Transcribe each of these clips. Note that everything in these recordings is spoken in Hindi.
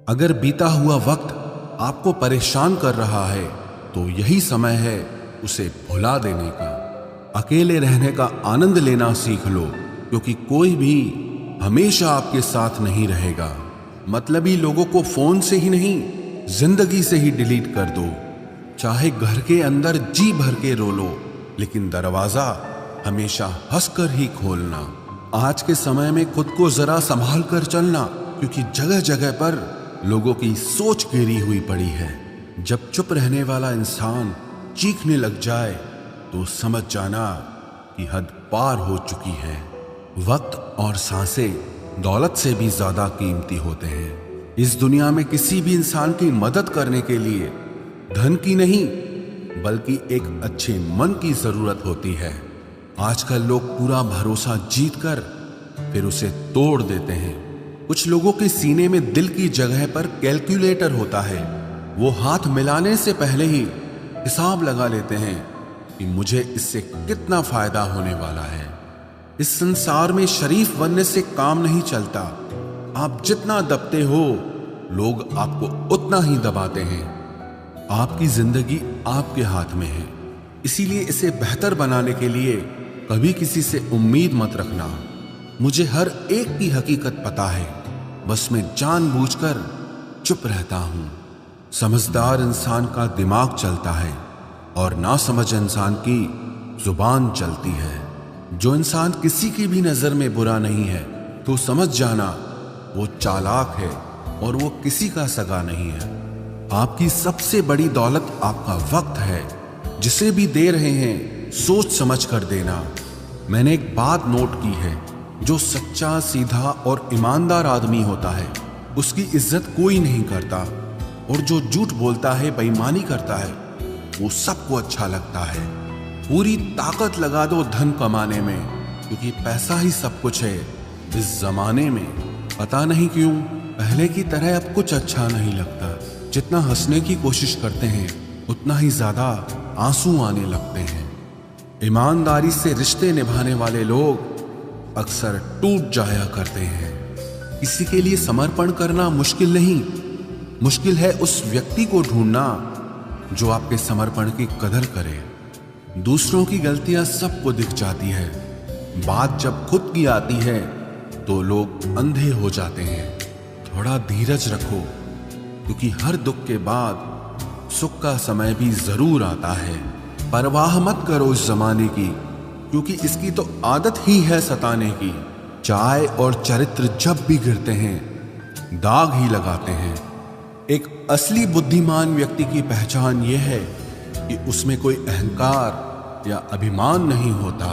अगर बीता हुआ वक्त आपको परेशान कर रहा है तो यही समय है उसे भुला देने का। अकेले रहने का आनंद लेना सीख लो, क्योंकि कोई भी हमेशा आपके साथ नहीं रहेगा। मतलबी लोगों को फोन से ही नहीं, जिंदगी से ही डिलीट कर दो। चाहे घर के अंदर जी भर के रो लो, लेकिन दरवाजा हमेशा हंसकर ही खोलना। आज के समय में खुद को जरा संभाल कर चलना, क्योंकि जगह जगह पर लोगों की सोच गिरी हुई पड़ी है। जब चुप रहने वाला इंसान चीखने लग जाए तो समझ जाना कि हद पार हो चुकी है। वक्त और सांसें दौलत से भी ज्यादा कीमती होते हैं। इस दुनिया में किसी भी इंसान की मदद करने के लिए धन की नहीं, बल्कि एक अच्छे मन की जरूरत होती है। आजकल लोग पूरा भरोसा जीतकर फिर उसे तोड़ देते हैं। कुछ लोगों के सीने में दिल की जगह पर कैलकुलेटर होता है। वो हाथ मिलाने से पहले ही हिसाब लगा लेते हैं कि मुझे इससे कितना फायदा होने वाला है। इस संसार में शरीफ बनने से काम नहीं चलता। आप जितना दबते हो, लोग आपको उतना ही दबाते हैं। आपकी जिंदगी आपके हाथ में है, इसीलिए इसे बेहतर बनाने के लिए कभी किसी से उम्मीद मत रखना। मुझे हर एक की हकीकत पता है, बस मैं जानबूझकर चुप रहता हूं। समझदार इंसान का दिमाग चलता है और नासमझ इंसान की जुबान चलती है। जो इंसान किसी की भी नजर में बुरा नहीं है तो समझ जाना वो चालाक है और वो किसी का सगा नहीं है। आपकी सबसे बड़ी दौलत आपका वक्त है। जिसे भी दे रहे हैं सोच समझ कर देना। मैंने एक बात नोट की है, जो सच्चा, सीधा और ईमानदार आदमी होता है उसकी इज्जत कोई नहीं करता, और जो झूठ बोलता है, बेईमानी करता है, वो सबको अच्छा लगता है। पूरी ताकत लगा दो धन कमाने में, क्योंकि पैसा ही सब कुछ है इस जमाने में। पता नहीं क्यों पहले की तरह अब कुछ अच्छा नहीं लगता। जितना हंसने की कोशिश करते हैं उतना ही ज्यादा आंसू आने लगते हैं। ईमानदारी से रिश्ते निभाने वाले लोग अक्सर टूट जाया करते हैं। किसी के लिए समर्पण करना मुश्किल नहीं, मुश्किल है उस व्यक्ति को ढूंढना जो आपके समर्पण की कदर करे। दूसरों की गलतियां सबको दिख जाती है, बात जब खुद की आती है तो लोग अंधे हो जाते हैं। थोड़ा धीरज रखो, क्योंकि हर दुख के बाद सुख का समय भी जरूर आता है। परवाह मत करो इस जमाने की, क्योंकि इसकी तो आदत ही है सताने की। चाय और चरित्र जब भी गिरते हैं दाग ही लगाते हैं। एक असली बुद्धिमान व्यक्ति की पहचान यह है कि उसमें कोई अहंकार या अभिमान नहीं होता।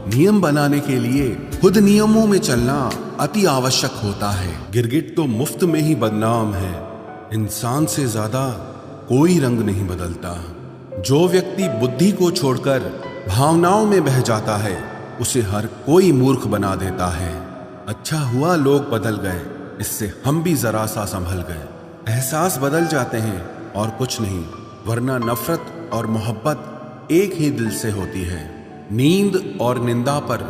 नियम बनाने के लिए खुद नियमों में चलना अति आवश्यक होता है। गिरगिट तो मुफ्त में ही बदनाम है। इंसान से ज्यादा कोई रंग नहीं बदलता। जो व्यक्ति बुद्धि को छोड़कर भावनाओं में बह जाता है उसे हर कोई मूर्ख बना देता है। अच्छा हुआ लोग बदल गए, इससे हम भी जरा सा संभल गए। एहसास बदल जाते हैं और कुछ नहीं, वरना नफरत और मोहब्बत एक ही दिल से होती है। नींद और निंदा पर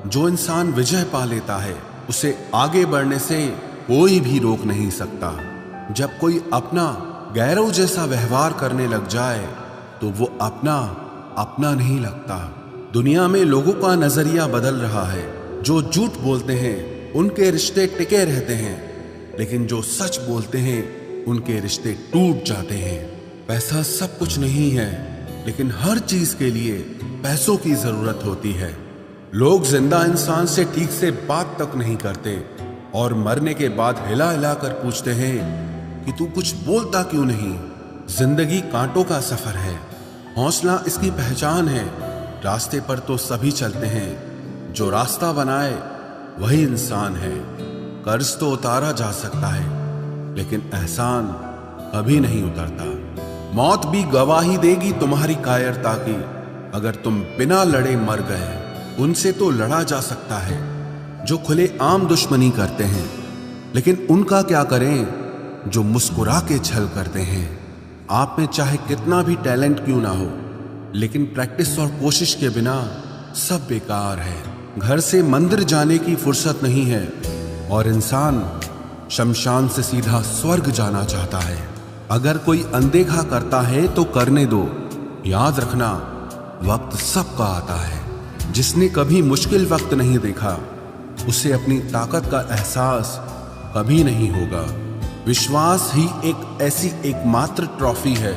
जो इंसान विजय पा लेता है उसे आगे बढ़ने से कोई भी रोक नहीं सकता। जब कोई अपना गैरों जैसा व्यवहार करने लग जाए तो वो अपना नहीं लगता। दुनिया में लोगों का नजरिया बदल रहा है। जो झूठ बोलते हैं उनके रिश्ते टिके रहते हैं, लेकिन जो सच बोलते हैं उनके रिश्ते टूट जाते हैं। पैसा सब कुछ नहीं है, लेकिन हर चीज के लिए पैसों की जरूरत होती है। लोग जिंदा इंसान से ठीक से बात तक नहीं करते और मरने के बाद हिला हिला कर पूछते हैं कि तू कुछ बोलता क्यों नहीं। जिंदगी कांटों का सफर है, हौसला इसकी पहचान है। रास्ते पर तो सभी चलते हैं, जो रास्ता बनाए वही इंसान है। कर्ज तो उतारा जा सकता है, लेकिन एहसान कभी नहीं उतरता। मौत भी गवाही देगी तुम्हारी कायरता की। अगर तुम बिना लड़े मर गए, उनसे तो लड़ा जा सकता है जो खुले आम दुश्मनी करते हैं, लेकिन उनका क्या करें जो मुस्कुरा के छल करते हैं। आप में चाहे कितना भी टैलेंट क्यों ना हो, लेकिन प्रैक्टिस और कोशिश के बिना सब बेकार है। घर से मंदिर जाने की फुर्सत नहीं है और इंसान शमशान से सीधा स्वर्ग जाना चाहता है। अगर कोई अनदेखा करता है तो करने दो। याद रखना, वक्त सबका आता है। जिसने कभी मुश्किल वक्त नहीं देखा, उसे अपनी ताकत का एहसास कभी नहीं होगा। विश्वास ही एक ऐसी एकमात्र ट्रॉफी है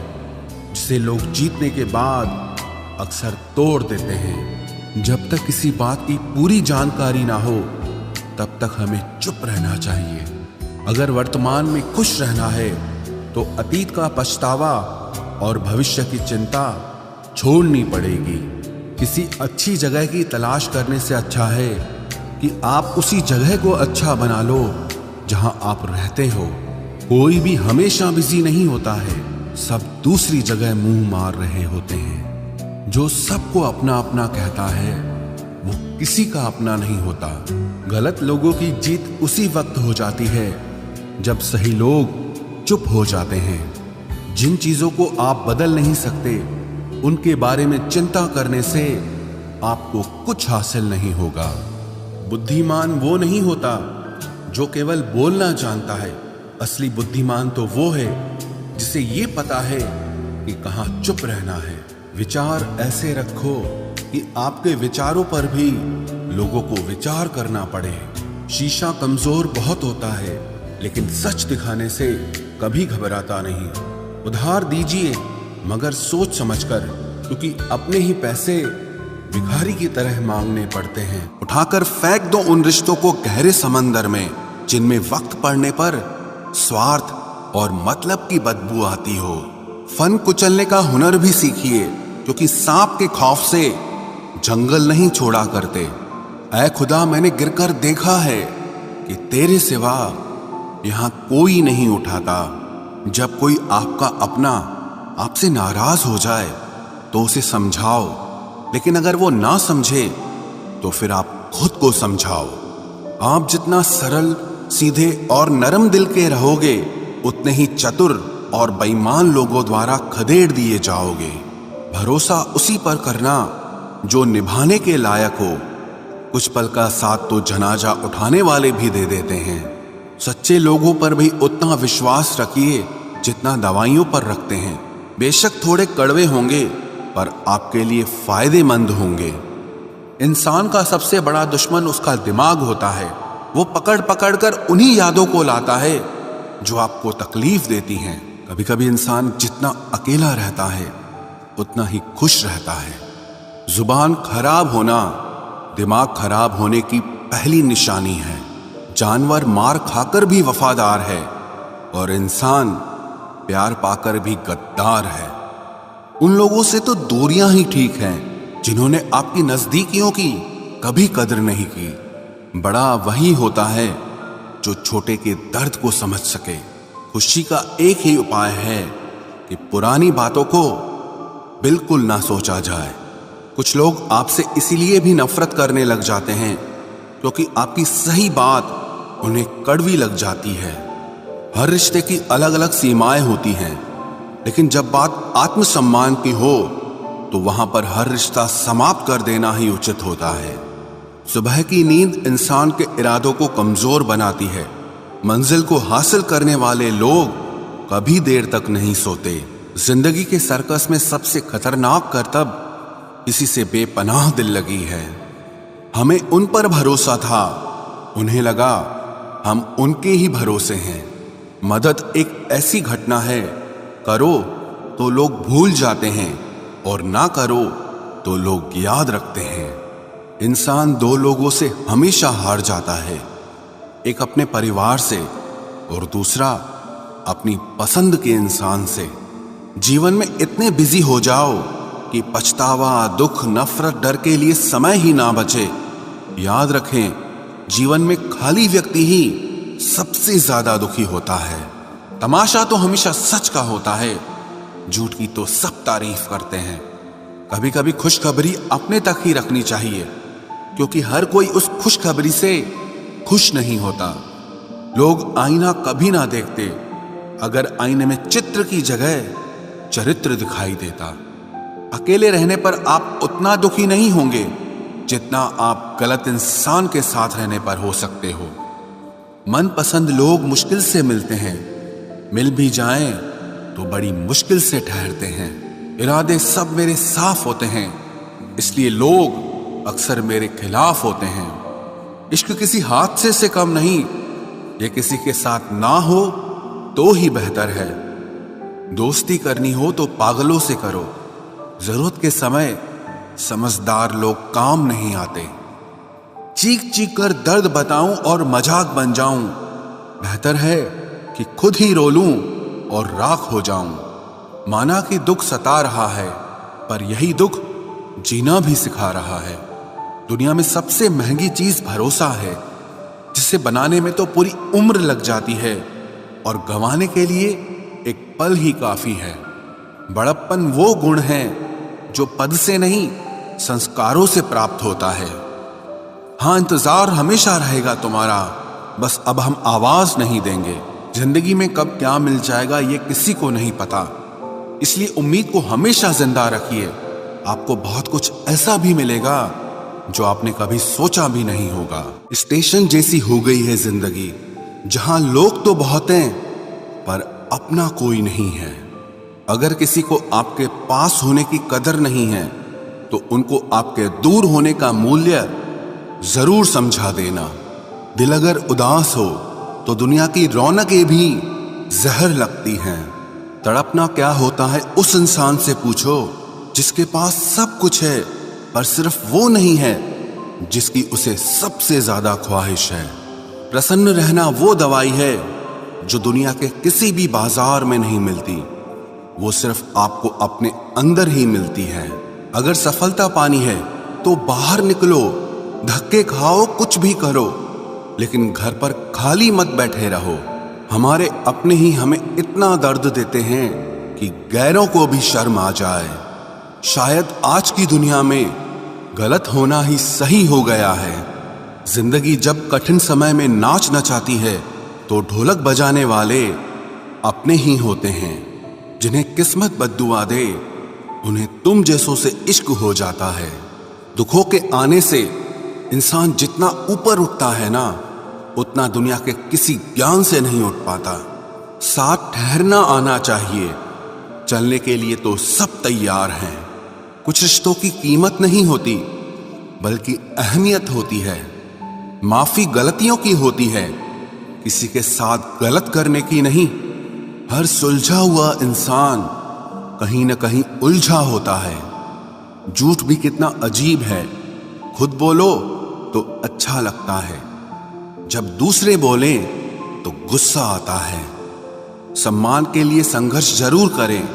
जिसे लोग जीतने के बाद अक्सर तोड़ देते हैं। जब तक किसी बात की पूरी जानकारी ना हो, तब तक हमें चुप रहना चाहिए। अगर वर्तमान में खुश रहना है तो अतीत का पछतावा और भविष्य की चिंता छोड़नी पड़ेगी। किसी अच्छी जगह की तलाश करने से अच्छा है कि आप उसी जगह को अच्छा बना लो जहां आप रहते हो। कोई भी हमेशा बिजी नहीं होता है, सब दूसरी जगह मुंह मार रहे होते हैं। जो सबको अपना अपना कहता है वो किसी का अपना नहीं होता। गलत लोगों की जीत उसी वक्त हो जाती है जब सही लोग चुप हो जाते हैं। जिन चीजों को आप बदल नहीं सकते, उनके बारे में चिंता करने से आपको कुछ हासिल नहीं होगा। बुद्धिमान वो नहीं होता जो केवल बोलना जानता है। असली बुद्धिमान तो वो है जिसे ये पता है कि कहाँ चुप रहना है। विचार ऐसे रखो कि आपके विचारों पर भी लोगों को विचार करना पड़े। शीशा कमजोर बहुत होता है, लेकिन सच दिखाने से कभी घबराता नहीं। उधार दीजिए, मगर सोच समझकर, क्योंकि अपने ही पैसे भिखारी की तरह मांगने पड़ते हैं। उठाकर फेंक दो उन रिश्तों को गहरे समंदर में जिनमें वक्त पड़ने पर स्वार्थ और मतलब की बदबू आती हो। फन कुचलने का हुनर भी सीखिए, क्योंकि सांप के खौफ से जंगल नहीं छोड़ा करते। ऐ खुदा, मैंने गिरकर देखा है कि तेरे सिवा यहां कोई नहीं उठाता। जब कोई आपका अपना आपसे नाराज हो जाए तो उसे समझाओ, लेकिन अगर वो ना समझे तो फिर आप खुद को समझाओ। आप जितना सरल, सीधे और नरम दिल के रहोगे, उतने ही चतुर और बेईमान लोगों द्वारा खदेड़ दिए जाओगे। भरोसा उसी पर करना जो निभाने के लायक हो। कुछ पल का साथ तो जनाजा उठाने वाले भी दे देते हैं। सच्चे लोगों पर भी उतना विश्वास रखिए जितना दवाइयों पर रखते हैं। बेशक थोड़े कड़वे होंगे, पर आपके लिए फायदेमंद होंगे। इंसान का सबसे बड़ा दुश्मन उसका दिमाग होता है। वो पकड़ पकड़ कर उन्हीं यादों को लाता है जो आपको तकलीफ देती हैं। कभी कभी इंसान जितना अकेला रहता है, उतना ही खुश रहता है। जुबान खराब होना दिमाग खराब होने की पहली निशानी है। जानवर मार खाकर भी वफादार है, और इंसान प्यार पाकर भी गद्दार है। उन लोगों से तो दूरियां ही ठीक हैं जिन्होंने आपकी नजदीकियों की कभी कदर नहीं की। बड़ा वही होता है जो छोटे के दर्द को समझ सके। खुशी का एक ही उपाय है कि पुरानी बातों को बिल्कुल ना सोचा जाए। कुछ लोग आपसे इसीलिए भी नफरत करने लग जाते हैं क्योंकि आपकी सही बात उन्हें कड़वी लग जाती है। हर रिश्ते की अलग अलग सीमाएं होती हैं, लेकिन जब बात आत्मसम्मान की हो तो वहां पर हर रिश्ता समाप्त कर देना ही उचित होता है। सुबह की नींद इंसान के इरादों को कमजोर बनाती है। मंजिल को हासिल करने वाले लोग कभी देर तक नहीं सोते। जिंदगी के सर्कस में सबसे खतरनाक करतब किसी से बेपनाह दिल लगी है। हमें उन पर भरोसा था, उन्हें लगा हम उनके ही भरोसे हैं। मदद एक ऐसी घटना है, करो तो लोग भूल जाते हैं और ना करो तो लोग याद रखते हैं। इंसान दो लोगों से हमेशा हार जाता है, एक अपने परिवार से और दूसरा अपनी पसंद के इंसान से। जीवन में इतने बिजी हो जाओ कि पछतावा, दुख, नफरत, डर के लिए समय ही ना बचे। याद रखें, जीवन में खाली व्यक्ति ही सबसे ज्यादा दुखी होता है। तमाशा तो हमेशा सच का होता है, झूठ की तो सब तारीफ करते हैं। कभी कभी खुशखबरी अपने तक ही रखनी चाहिए, क्योंकि हर कोई उस खुशखबरी से खुश नहीं होता। लोग आईना कभी ना देखते अगर आईने में चित्र की जगह चरित्र दिखाई देता। अकेले रहने पर आप उतना दुखी नहीं होंगे जितना आप गलत इंसान के साथ रहने पर हो सकते हो। मनपसंद लोग मुश्किल से मिलते हैं, मिल भी जाएं तो बड़ी मुश्किल से ठहरते हैं। इरादे सब मेरे साफ होते हैं, इसलिए लोग अक्सर मेरे खिलाफ होते हैं। इश्क किसी हादसे से कम नहीं, ये किसी के साथ ना हो तो ही बेहतर है। दोस्ती करनी हो तो पागलों से करो, जरूरत के समय समझदार लोग काम नहीं आते। चीख चीख कर दर्द बताऊं और मजाक बन जाऊं, बेहतर है कि खुद ही रो लूं और राख हो जाऊं। माना कि दुख सता रहा है, पर यही दुख जीना भी सिखा रहा है। दुनिया में सबसे महंगी चीज भरोसा है, जिसे बनाने में तो पूरी उम्र लग जाती है और गंवाने के लिए एक पल ही काफी है। बड़प्पन वो गुण है जो पद से नहीं, संस्कारों से प्राप्त होता है। हाँ, इंतजार हमेशा रहेगा तुम्हारा, बस अब हम आवाज नहीं देंगे। जिंदगी में कब क्या मिल जाएगा ये किसी को नहीं पता, इसलिए उम्मीद को हमेशा जिंदा रखिए। आपको बहुत कुछ ऐसा भी मिलेगा जो आपने कभी सोचा भी नहीं होगा। स्टेशन जैसी हो गई है जिंदगी, जहां लोग तो बहुत हैं पर अपना कोई नहीं है। अगर किसी को आपके पास होने की कदर नहीं है तो उनको आपके दूर होने का मूल्य जरूर समझा देना। दिल अगर उदास हो तो दुनिया की रौनकें भी जहर लगती हैं। तड़पना क्या होता है उस इंसान से पूछो जिसके पास सब कुछ है, पर सिर्फ वो नहीं है जिसकी उसे सबसे ज्यादा ख्वाहिश है। प्रसन्न रहना वो दवाई है जो दुनिया के किसी भी बाजार में नहीं मिलती, वो सिर्फ आपको अपने अंदर ही मिलती है। अगर सफलता पानी है तो बाहर निकलो, धक्के खाओ, कुछ भी करो, लेकिन घर पर खाली मत बैठे रहो। हमारे अपने ही हमें इतना दर्द देते हैं कि गैरों को भी शर्म आ जाए। शायद आज की दुनिया में गलत होना ही सही हो गया है। जिंदगी जब कठिन समय में नाच नचाती है तो ढोलक बजाने वाले अपने ही होते हैं। जिन्हें किस्मत बद्दुआ दे उन्हें तुम जैसों से इश्क हो जाता है। दुखों के आने से इंसान जितना ऊपर उठता है ना, उतना दुनिया के किसी ज्ञान से नहीं उठ पाता। साथ ठहरना आना चाहिए, चलने के लिए तो सब तैयार हैं। कुछ रिश्तों की कीमत नहीं होती बल्कि अहमियत होती है। माफी गलतियों की होती है, किसी के साथ गलत करने की नहीं। हर सुलझा हुआ इंसान कहीं न कहीं उलझा होता है। झूठ भी कितना अजीब है, खुद बोलो तो अच्छा लगता है, जब दूसरे बोले तो गुस्सा आता है। सम्मान के लिए संघर्ष जरूर करें,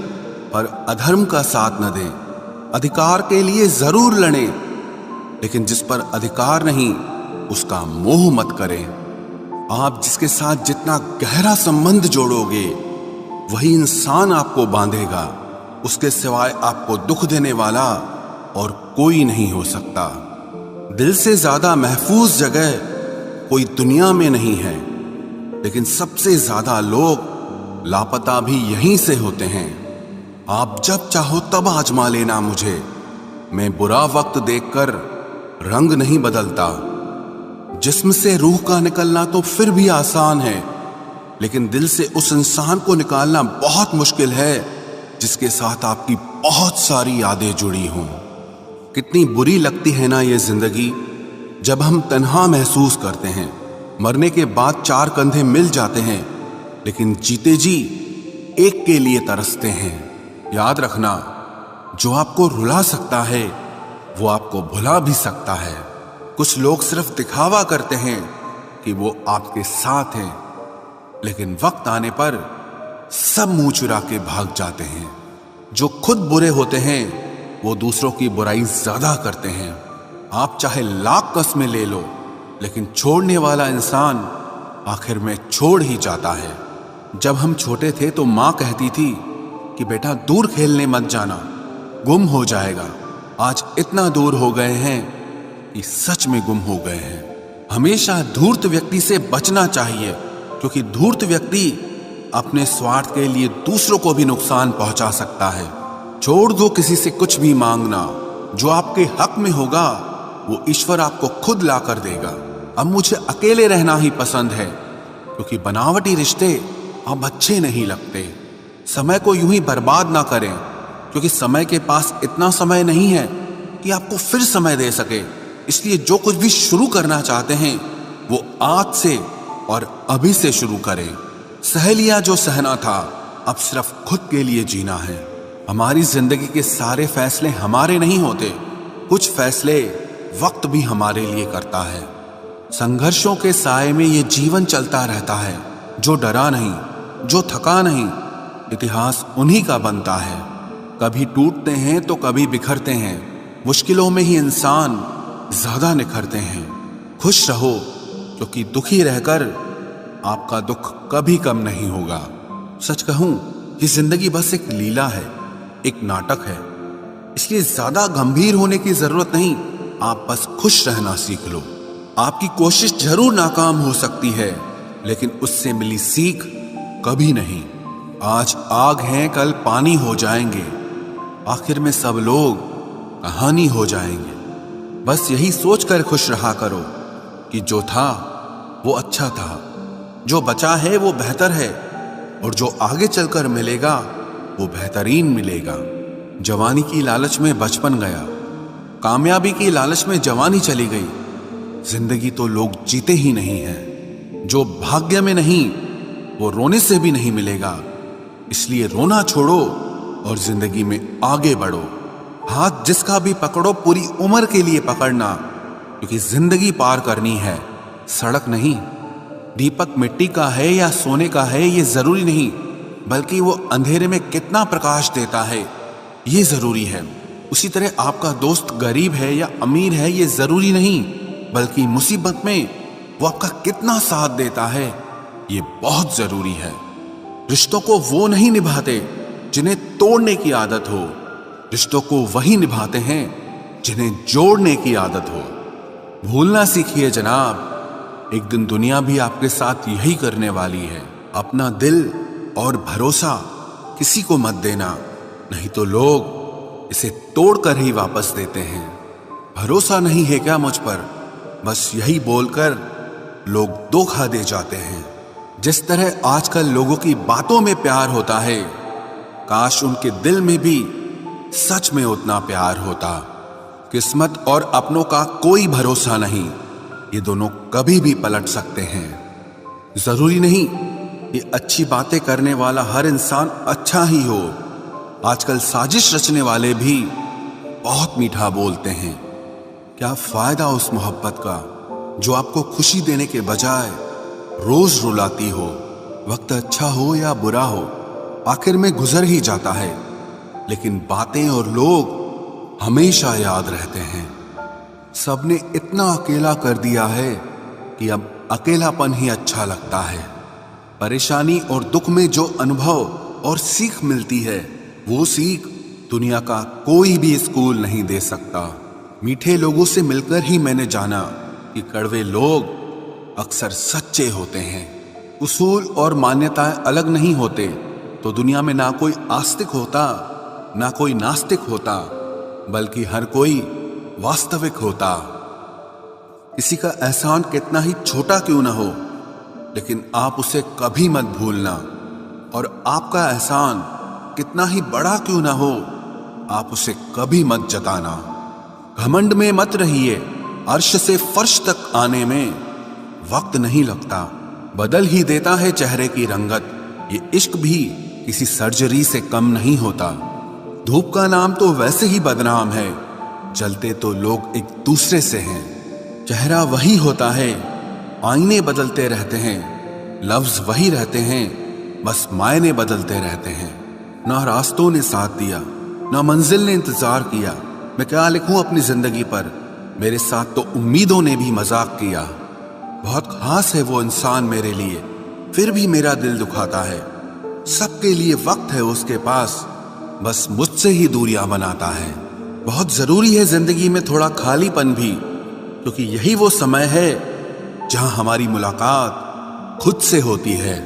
पर अधर्म का साथ न दें। अधिकार के लिए जरूर लड़ें, लेकिन जिस पर अधिकार नहीं उसका मोह मत करें। आप जिसके साथ जितना गहरा संबंध जोड़ोगे वही इंसान आपको बांधेगा। उसके सिवाय आपको दुख देने वाला और कोई नहीं हो सकता। दिल से ज्यादा महफूज जगह कोई दुनिया में नहीं है, लेकिन सबसे ज्यादा लोग लापता भी यहीं से होते हैं। आप जब चाहो तब आजमा लेना मुझे, मैं बुरा वक्त देखकर रंग नहीं बदलता। जिस्म से रूह का निकलना तो फिर भी आसान है, लेकिन दिल से उस इंसान को निकालना बहुत मुश्किल है जिसके साथ आपकी बहुत सारी यादें जुड़ी हों। कितनी बुरी लगती है ना ये जिंदगी, जब हम तन्हा महसूस करते हैं। मरने के बाद चार कंधे मिल जाते हैं, लेकिन जीते जी एक के लिए तरसते हैं। याद रखना, जो आपको रुला सकता है वो आपको भुला भी सकता है। कुछ लोग सिर्फ दिखावा करते हैं कि वो आपके साथ हैं, लेकिन वक्त आने पर सब मुंह चुरा के भाग जाते हैं। जो खुद बुरे होते हैं वो दूसरों की बुराई ज्यादा करते हैं। आप चाहे लाख कस्में ले लो, लेकिन छोड़ने वाला इंसान आखिर में छोड़ ही जाता है। जब हम छोटे थे तो माँ कहती थी कि बेटा दूर खेलने मत जाना, गुम हो जाएगा। आज इतना दूर हो गए हैं कि सच में गुम हो गए हैं। हमेशा धूर्त व्यक्ति से बचना चाहिए, क्योंकि धूर्त व्यक्ति अपने स्वार्थ के लिए दूसरों को भी नुकसान पहुंचा सकता है। छोड़ दो किसी से कुछ भी मांगना, जो आपके हक में होगा वो ईश्वर आपको खुद ला कर देगा। अब मुझे अकेले रहना ही पसंद है, क्योंकि बनावटी रिश्ते अब अच्छे नहीं लगते। समय को यूं ही बर्बाद ना करें, क्योंकि समय के पास इतना समय नहीं है कि आपको फिर समय दे सके। इसलिए जो कुछ भी शुरू करना चाहते हैं वो आज से और अभी से शुरू करें। सह लिया जो सहना था, अब सिर्फ खुद के लिए जीना है। हमारी जिंदगी के सारे फैसले हमारे नहीं होते, कुछ फैसले वक्त भी हमारे लिए करता है। संघर्षों के साए में ये जीवन चलता रहता है। जो डरा नहीं, जो थका नहीं, इतिहास उन्हीं का बनता है। कभी टूटते हैं तो कभी बिखरते हैं, मुश्किलों में ही इंसान ज्यादा निखरते हैं। खुश रहो, क्योंकि दुखी रहकर आपका दुख कभी कम नहीं होगा। सच कहूं, ये जिंदगी बस एक लीला है, एक नाटक है। इसलिए ज्यादा गंभीर होने की जरूरत नहीं, आप बस खुश रहना सीख लो। आपकी कोशिश जरूर नाकाम हो सकती है, लेकिन उससे मिली सीख कभी नहीं। आज आग हैं, कल पानी हो जाएंगे, आखिर में सब लोग कहानी हो जाएंगे। बस यही सोचकर खुश रहा करो कि जो था वो अच्छा था, जो बचा है वो बेहतर है, और जो आगे चलकर मिलेगा वो बेहतरीन मिलेगा। जवानी की लालच में बचपन गया, कामयाबी की लालच में जवानी चली गई। जिंदगी तो लोग जीते ही नहीं हैं। जो भाग्य में नहीं वो रोने से भी नहीं मिलेगा। इसलिए रोना छोड़ो और जिंदगी में आगे बढ़ो। हाथ जिसका भी पकड़ो पूरी उम्र के लिए पकड़ना, क्योंकि जिंदगी पार करनी है, सड़क नहीं। दीपक मिट्टी का है या सोने का है ये जरूरी नहीं, बल्कि वो अंधेरे में कितना प्रकाश देता है ये जरूरी है। उसी तरह आपका दोस्त गरीब है या अमीर है ये जरूरी नहीं, बल्कि मुसीबत में वो आपका कितना साथ देता है ये बहुत जरूरी है। रिश्तों को वो नहीं निभाते जिन्हें तोड़ने की आदत हो, रिश्तों को वही निभाते हैं जिन्हें जोड़ने की आदत हो। भूलना सीखिए जनाब, एक दिन दुनिया भी आपके साथ यही करने वाली है। अपना दिल और भरोसा किसी को मत देना, नहीं तो लोग इसे तोड़कर ही वापस देते हैं। भरोसा नहीं है क्या मुझ पर, बस यही बोलकर लोग धोखा दे जाते हैं। जिस तरह आजकल लोगों की बातों में प्यार होता है, काश उनके दिल में भी सच में उतना प्यार होता। किस्मत और अपनों का कोई भरोसा नहीं, ये दोनों कभी भी पलट सकते हैं। जरूरी नहीं ये अच्छी बातें करने वाला हर इंसान अच्छा ही हो। आजकल साजिश रचने वाले भी बहुत मीठा बोलते हैं। क्या फायदा उस मोहब्बत का जो आपको खुशी देने के बजाय रोज रुलाती हो। वक्त अच्छा हो या बुरा हो, आखिर में गुजर ही जाता है, लेकिन बातें और लोग हमेशा याद रहते हैं। सबने इतना अकेला कर दिया है कि अब अकेलापन ही अच्छा लगता है। परेशानी और दुख में जो अनुभव और सीख मिलती है, वो सीख दुनिया का कोई भी स्कूल नहीं दे सकता। मीठे लोगों से मिलकर ही मैंने जाना कि कड़वे लोग अक्सर सच्चे होते हैं। उसूल और मान्यताएं अलग नहीं होते तो दुनिया में ना कोई आस्तिक होता ना कोई नास्तिक होता, बल्कि हर कोई वास्तविक होता। किसी का एहसान कितना ही छोटा क्यों ना हो, लेकिन आप उसे कभी मत भूलना। और आपका एहसान कितना ही बड़ा क्यों ना हो, आप उसे कभी मत जताना। घमंड में मत रहिए, अर्श से फर्श तक आने में वक्त नहीं लगता, बदल ही देता है चेहरे की रंगत। ये इश्क भी किसी सर्जरी से कम नहीं होता। धूप का नाम तो वैसे ही बदनाम है, जलते तो लोग एक दूसरे से हैं। चेहरा वही होता है, आईने बदलते रहते हैं, लफ्ज वही रहते हैं, बस मायने बदलते रहते हैं। ना रास्तों ने साथ दिया, ना मंजिल ने इंतजार किया। मैं क्या लिखूं अपनी जिंदगी पर, मेरे साथ तो उम्मीदों ने भी मजाक किया। बहुत खास है वो इंसान मेरे लिए, फिर भी मेरा दिल दुखाता है। सबके लिए वक्त है उसके पास, बस मुझसे ही दूरियां बनाता है। बहुत जरूरी है जिंदगी में थोड़ा खालीपन भी, क्योंकि यही वो समय है जहां हमारी मुलाकात खुद से होती है।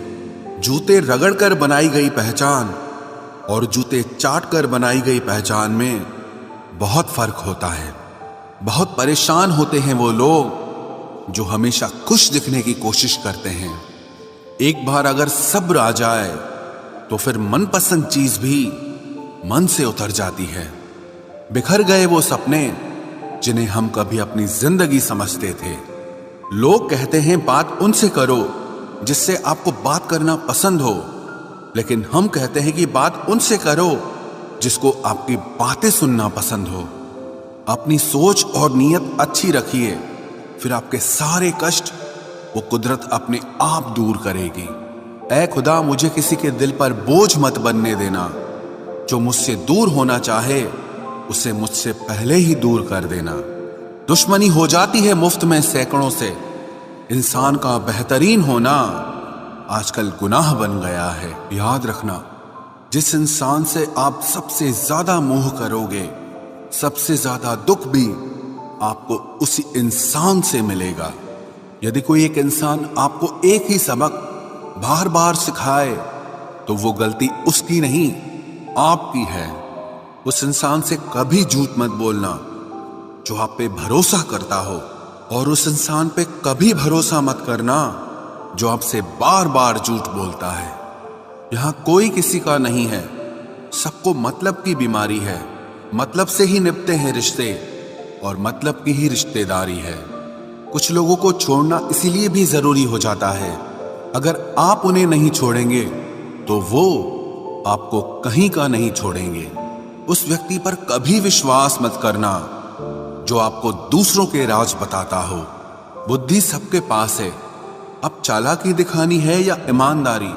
जूते रगड़ कर बनाई गई पहचान और जूते चाट कर बनाई गई पहचान में बहुत फर्क होता है। बहुत परेशान होते हैं वो लोग जो हमेशा खुश दिखने की कोशिश करते हैं। एक बार अगर सब्र आ जाए तो फिर मनपसंद चीज भी मन से उतर जाती है। बिखर गए वो सपने जिन्हें हम कभी अपनी जिंदगी समझते थे। लोग कहते हैं बात उनसे करो जिससे आपको बात करना पसंद हो, लेकिन हम कहते हैं कि बात उनसे करो जिसको आपकी बातें सुनना पसंद हो। अपनी सोच और नीयत अच्छी रखिए, फिर आपके सारे कष्ट वो कुदरत अपने आप दूर करेगी। ऐ खुदा, मुझे किसी के दिल पर बोझ मत बनने देना। जो मुझसे दूर होना चाहे उसे मुझसे पहले ही दूर कर देना। दुश्मनी हो जाती है मुफ्त में सैकड़ों से। इंसान का बेहतरीन होना आजकल गुनाह बन गया है। याद रखना, जिस इंसान से आप सबसे ज्यादा मोह करोगे, सबसे ज्यादा दुख भी आपको उसी इंसान से मिलेगा। यदि कोई एक इंसान आपको एक ही सबक बार बार सिखाए तो वो गलती उसकी नहीं आपकी है। उस इंसान से कभी झूठ मत बोलना जो आप पे भरोसा करता हो, और उस इंसान पे कभी भरोसा मत करना जो आपसे बार बार झूठ बोलता है। यहां कोई किसी का नहीं है, सबको मतलब की बीमारी है। मतलब से ही निपटे हैं रिश्ते और मतलब की ही रिश्तेदारी है। कुछ लोगों को छोड़ना इसीलिए भी जरूरी हो जाता है, अगर आप उन्हें नहीं छोड़ेंगे तो वो आपको कहीं का नहीं छोड़ेंगे। उस व्यक्ति पर कभी विश्वास मत करना जो आपको दूसरों के राज बताता हो। बुद्धि सबके पास है, अब चालाकी दिखानी है या ईमानदारी,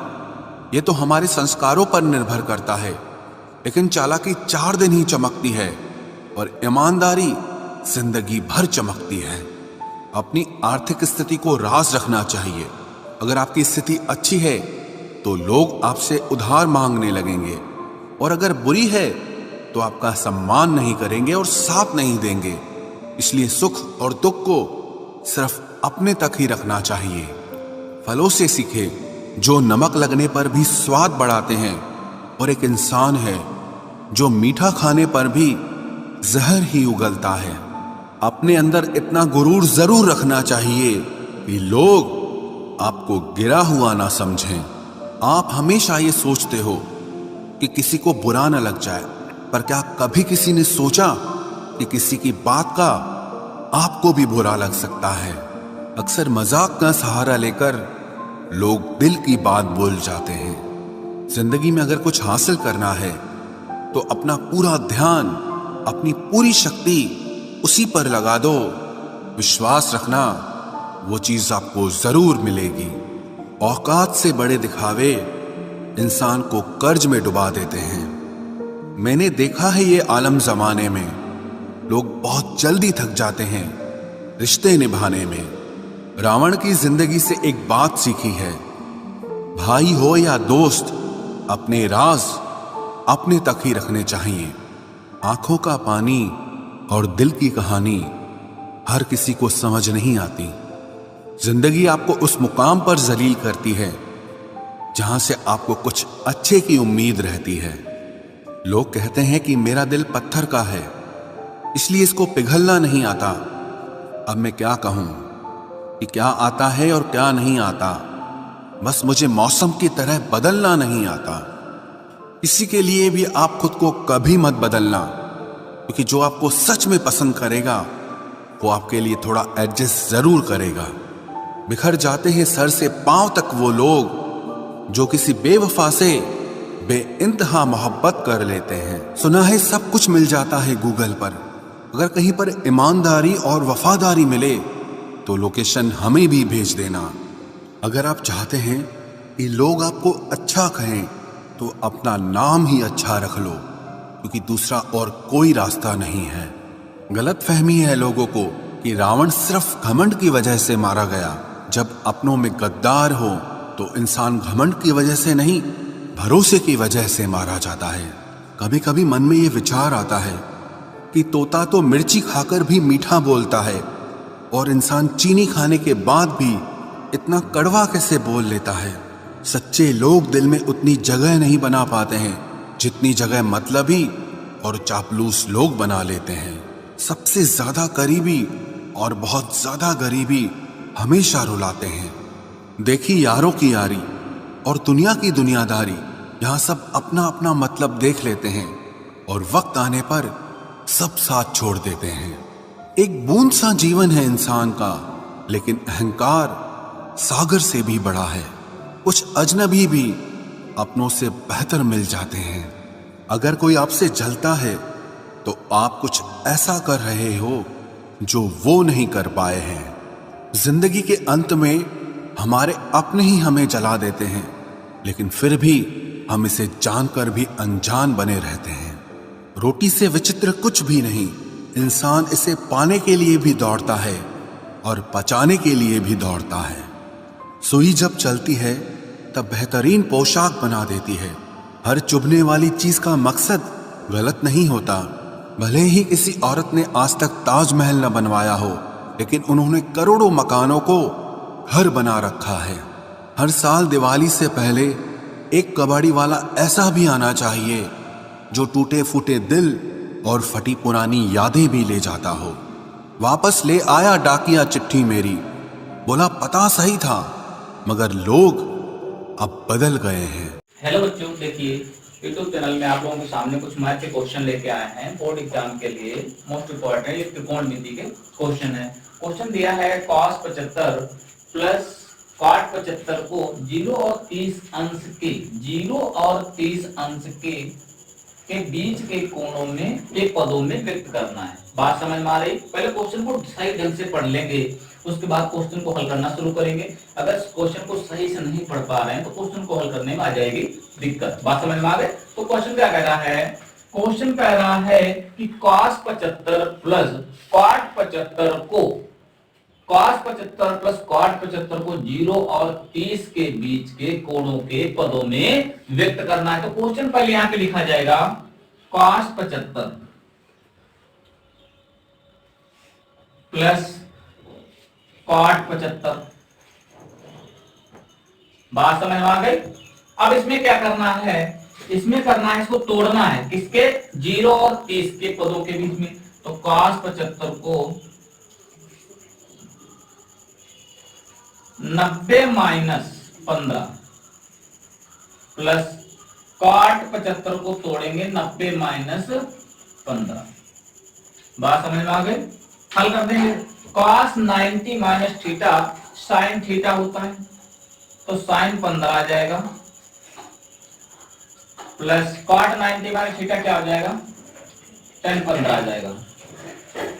ये तो हमारे संस्कारों पर निर्भर करता है। लेकिन चालाकी 4 दिन ही चमकती है और ईमानदारी जिंदगी भर चमकती है। अपनी आर्थिक स्थिति को राज रखना चाहिए। अगर आपकी स्थिति अच्छी है तो लोग आपसे उधार मांगने लगेंगे, और अगर बुरी है तो आपका सम्मान नहीं करेंगे और साथ नहीं देंगे। इसलिए सुख और दुख को सिर्फ अपने तक ही रखना चाहिए। फलों से सीखे जो नमक लगने पर भी स्वाद बढ़ाते हैं, और एक इंसान है जो मीठा खाने पर भी जहर ही उगलता है। अपने अंदर इतना गुरूर जरूर रखना चाहिए कि लोग आपको गिरा हुआ ना समझें। आप हमेशा ये सोचते हो कि किसी को बुरा ना लग जाए, पर क्या कभी किसी ने सोचा कि किसी की बात का आपको भी बुरा लग सकता है? अक्सर मजाक का सहारा लेकर लोग दिल की बात बोल जाते हैं। जिंदगी में अगर कुछ हासिल करना है तो अपना पूरा ध्यान, अपनी पूरी शक्ति उसी पर लगा दो। विश्वास रखना, वो चीज आपको जरूर मिलेगी। औकात से बड़े दिखावे इंसान को कर्ज में डुबा देते हैं। मैंने देखा है ये आलम जमाने में लोग बहुत जल्दी थक जाते हैं रिश्ते निभाने में। रावण की जिंदगी से एक बात सीखी है, भाई हो या दोस्त, अपने राज अपने तक ही रखने चाहिए। आंखों का पानी और दिल की कहानी हर किसी को समझ नहीं आती। जिंदगी आपको उस मुकाम पर जलील करती है जहां से आपको कुछ अच्छे की उम्मीद रहती है। लोग कहते हैं कि मेरा दिल पत्थर का है, इसलिए इसको पिघलना नहीं आता। अब मैं क्या कहूं कि क्या आता है और क्या नहीं आता। बस मुझे मौसम की तरह बदलना नहीं आता। इसी के लिए भी आप खुद को कभी मत बदलना, क्योंकि जो आपको सच में पसंद करेगा वो आपके लिए थोड़ा एडजस्ट जरूर करेगा। बिखर जाते हैं सर से पांव तक वो लोग जो किसी बेवफा से बेइंतहा मोहब्बत कर लेते हैं। सुना है सब कुछ मिल जाता है गूगल पर। अगर कहीं पर ईमानदारी और वफादारी मिले तो लोकेशन हमें भी भेज देना। अगर आप चाहते हैं कि लोग आपको अच्छा कहें तो अपना नाम ही अच्छा रख लो, क्योंकि दूसरा और कोई रास्ता नहीं है। गलत फहमी है लोगों को कि रावण सिर्फ घमंड की वजह से मारा गया। जब अपनों में गद्दार हो तो इंसान घमंड की वजह से नहीं, भरोसे की वजह से मारा जाता है। कभी कभी मन में ये विचार आता है कि तोता तो मिर्ची खाकर भी मीठा बोलता है, और इंसान चीनी खाने के बाद भी इतना कड़वा कैसे बोल लेता है। सच्चे लोग दिल में उतनी जगह नहीं बना पाते हैं जितनी जगह मतलबी और चापलूस लोग बना लेते हैं। सबसे ज्यादा करीबी और बहुत ज्यादा गरीबी हमेशा रुलाते हैं। देखी यारों की यारी और दुनिया की दुनियादारी, यहाँ सब अपना अपना मतलब देख लेते हैं और वक्त आने पर सब साथ छोड़ देते हैं। एक बूंद सा जीवन है इंसान का, लेकिन अहंकार सागर से भी बड़ा है। कुछ अजनबी भी अपनों से बेहतर मिल जाते हैं। अगर कोई आपसे जलता है तो आप कुछ ऐसा कर रहे हो जो वो नहीं कर पाए हैं। जिंदगी के अंत में हमारे अपने ही हमें जला देते हैं, लेकिन फिर भी हम इसे जानकर भी अनजान बने रहते हैं। रोटी से विचित्र कुछ भी नहीं, इंसान इसे पाने के लिए भी दौड़ता है और पचाने के लिए भी दौड़ता है। सुई जब चलती है तब बेहतरीन पोशाक बना देती है। हर चुभने वाली चीज का मकसद गलत नहीं होता। भले ही किसी औरत ने आज तक ताजमहल न बनवाया हो, लेकिन उन्होंने करोड़ों मकानों को घर बना रखा है। हर साल दिवाली से पहले एक कबाड़ी वाला ऐसा भी आना चाहिए जो टूटे फूटे दिल और फटी पुरानी यादें भी ले जाता हो। वापस ले आया डाकिया चिट्ठी मेरी, बोला पता सही था मगर लोग अब बदल गए हैं। हेलो बच्चों, देखिए यूट्यूब चैनल में आप लोगों के सामने कुछ मैथ के क्वेश्चन लेके आए हैं बोर्ड एग्जाम के लिए। मोस्ट इंपॉर्टेंट है, ये त्रिकोणमिति के क्वेश्चन है। क्वेश्चन दिया है cos 75 प्लस cot 75 को 0 और 30 अंश के बीच के कोणों में के पदों में व्यक्त करना है। बात समझ में आ रही? पहले क्वेश्चन को सही ढंग से पढ़ लेंगे, उसके बाद क्वेश्चन को हल करना शुरू करेंगे। अगर क्वेश्चन को सही से नहीं पढ़ पा रहे हैं तो क्वेश्चन को हल करने में आ जाएगी दिक्कत। बात समझ में आ गई? तो क्वेश्चन क्या कह रहा है? क्वेश्चन कह रहा है कि cos 75 प्लस cot 75 को cos 75 प्लस cot 75 को 0 और 30 के बीच के कोणों के पदों में व्यक्त करना है। तो क्वेश्चन पहले यहां पे लिखा जाएगा cos 75 प्लस cot 75। बात समझ में आ गई? अब इसमें क्या करना है? इसमें करना है, इसको तोड़ना है किसके? 0 और 30 के पदों के बीच में। तो cos 75 को 90 माइनस 15 प्लस cot 75 को तोड़ेंगे 90 माइनस 15। बात समझ में आ गई? हल कर देंगे। cos 90 minus theta sine theta होता है, तो साइन 15 आ जाएगा प्लस cot 90 माइनस थीटा क्या हो जाएगा? tan 15 आ जाएगा।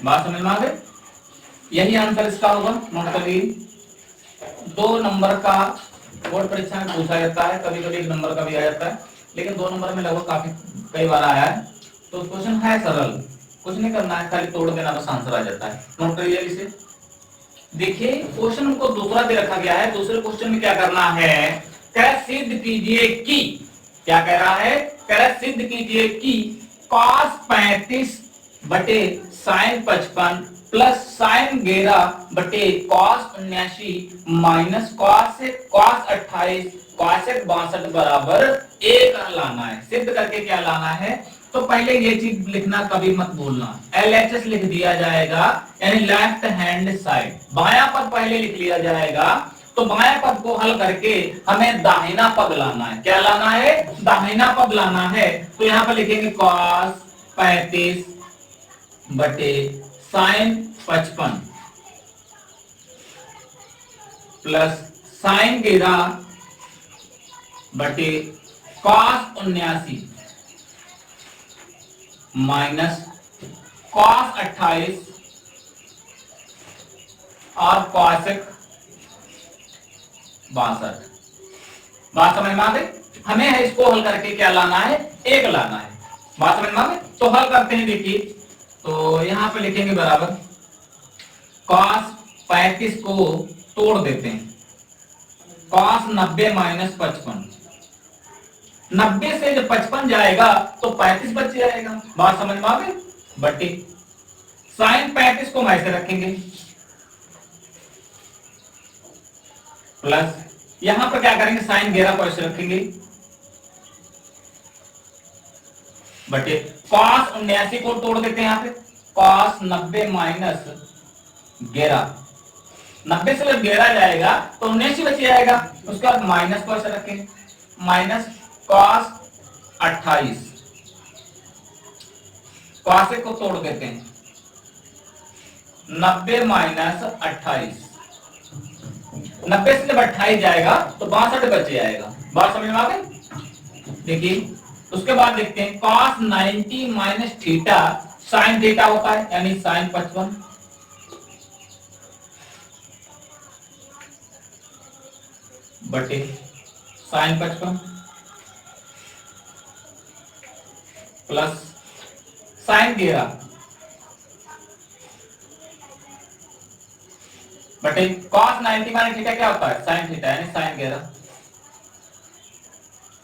बात समझ में आ गई? यही आंसर इसका होगा। नोट करिए, 2 नंबर का बोर्ड परीक्षा में पूछा जाता है, कभी कभी 1 नंबर का भी आ जाता है, लेकिन 2 नंबर में लगभग काफी कई बार आया है। तो क्वेश्चन है सरल, कुछ नहीं करना है, खाली तोड़ देना बस आंसर आ जाता है। नोट करिए इसे। देखिए क्वेश्चन हमको दूसरा दे रखा गया है। दूसरे क्वेश्चन में क्या करना है? कह सिद्ध कीजिए कि, क्या कह रहा है? कह सिद्ध कीजिए कि cos 35 बटे sin 55 प्लस sin 11 बटे cos 79 माइनस cos 28 cosec 62 बराबर 1 लाना है। सिद्ध करके क्या लाना है? तो पहले ये चीज लिखना कभी मत भूलना, LHS लिख दिया जाएगा, यानी लेफ्ट हैंड साइड। बायां पद पहले लिख लिया जाएगा। तो बायां पद को हल करके हमें दाहिना पद लाना है। क्या लाना है? दाहिना पद लाना है। तो यहां पर लिखेंगे cos 35 बटे sin 55 प्लस sin 11 बटे cos 79 माइनस cos 28 और cosec 62। बात समझ में आ गई? हमें है इसको हल करके क्या लाना है? 1 लाना है। बात समझ में आ गई? तो हल करते हैं। देखिए तो यहां पे लिखेंगे बराबर cos 35 को तोड़ देते हैं, cos 90 माइनस 55। 90 से जब 55 जाएगा तो 35 बच जाएगा। बात समझ में आ गई? बटे sin 35 को हम ऐसे रखेंगे प्लस यहां पर क्या करेंगे? sin 11 को ऐसे रखेंगे बटे cos 79 को तोड़ देते हैं। यहां पे cos 90 माइनस 11 90 से जब 11 जाएगा तो 79 बच जाएगा। उसके बाद माइनस को ऐसे रखेंगे, माइनस cos 28, cos को तोड़ देते हैं, 90 माइनस 28, 90 से जब 28 जाएगा तो 62 बच जाएगा। बात समझ में आ गई? देखिए उसके बाद देखते हैं cos 90 minus theta sine theta होता है, यानी साइन 55 बटे साइन 55 प्लस साइन 11 बटे cos 90 माइनस थीटा क्या होता है, साइन थीटा, यानी साइन 11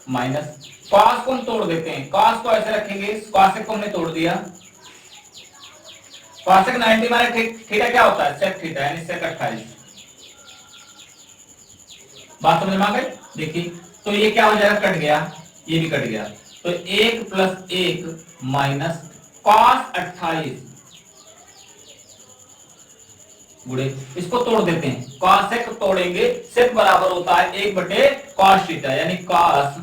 माइनस cos को हम तोड़ देते हैं, cos को ऐसे रखेंगे, cos को हमने तोड़ दिया, cos 90 माइनस थीटा क्या होता है, sec थीटा, यानी sec 28। बात समझ में आ गई? देखिए तो ये क्या हो जाएगा, कट गया, ये भी कट गया, तो 1 + 1 माइनस cos 28 गुणे, इसको तोड़ देते हैं, cos sec तोड़ेंगे, sec बराबर होता है 1 बटे cos थीटा, यानी cos,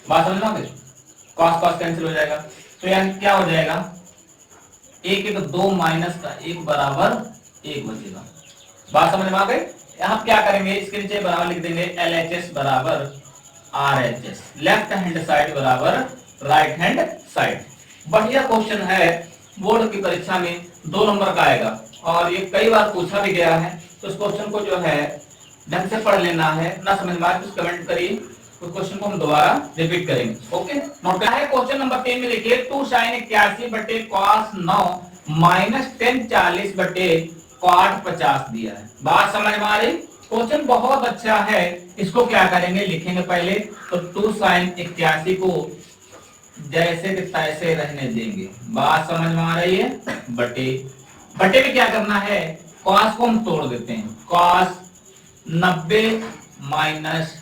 बात समझ में आ गई? cos cos कैंसिल हो जाएगा, तो यानी क्या हो जाएगा, 1 1 2 माइनस का 1 बराबर 1 बचेगा। बात समझ में आ गई? यहाँ क्या करेंगे, इसके नीचे बराबर लिख देंगे LHS बराबर RHS, लेफ्ट हैंड साइड बराबर राइट हैंड साइड। बढ़िया क्वेश्चन है, बोर्ड की परीक्षा में 2 नंबर का आएगा और ये कई बार पूछा भी गया है, तो इस क्वेश्चन को जो है ढंग से पढ़ लेना है, ना समझ में आए तो कमेंट करिए, उस क्वेश्चन को हम दोबारा रिपीट करेंगे। ओके, नोट करना है। क्वेश्चन नंबर 3 में देखिए 2 sin 81 बटे cos 9 माइनस 10 40 बटे cot 50 दिया है। बात समझ में आ रही? क्वेश्चन बहुत अच्छा है, इसको क्या करेंगे, लिखेंगे पहले तो 2 sin 81 को जैसे कि तैसे रहने देंगे। बात समझ में आ रही है? बटे बटे में क्या करना है, cos को हम तोड़ देते हैं, cos 90 माइनस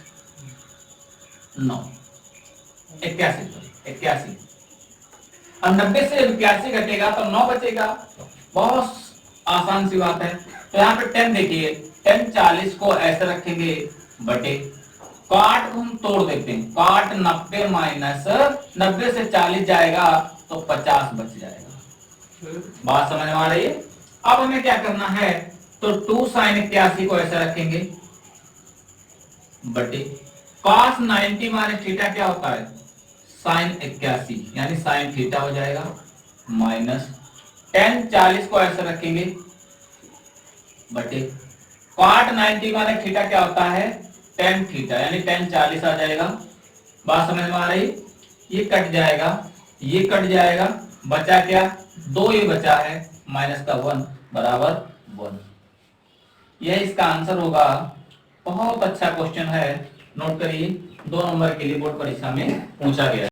9 81 और 90 से 81 घटेगा तो 9 बचेगा। बहुत आसान सी बात है। तो यहाँ पे 10 देखिए, 10 40 को ऐसे रखेंगे बटे cot को हम तोड़ देते हैं, cot 90 माइनस 90 से 40 जाएगा तो 50 बच जाएगा। बात समझ में आ रही है? अब हमें क्या करना है, तो 2 sin 81 को ऐसे रखेंगे बटे cos 90 माइनस थीटा क्या होता है, sin 81, यानी sin थीटा हो जाएगा, माइनस 10 40 को ऐसे रखेंगे बटे cot 90 माइनस थीटा क्या होता है, tan थीटा, यानी tan 40 आ जाएगा। बात समझ में आ रही? ये कट जाएगा, ये कट जाएगा, बचा क्या, 2 ये बचा है, माइनस का 1 बराबर 1। यह इसका आंसर होगा। बहुत अच्छा क्वेश्चन है, नोट करिए, 2 नंबर के लिए बोर्ड परीक्षा में पूछा गया है।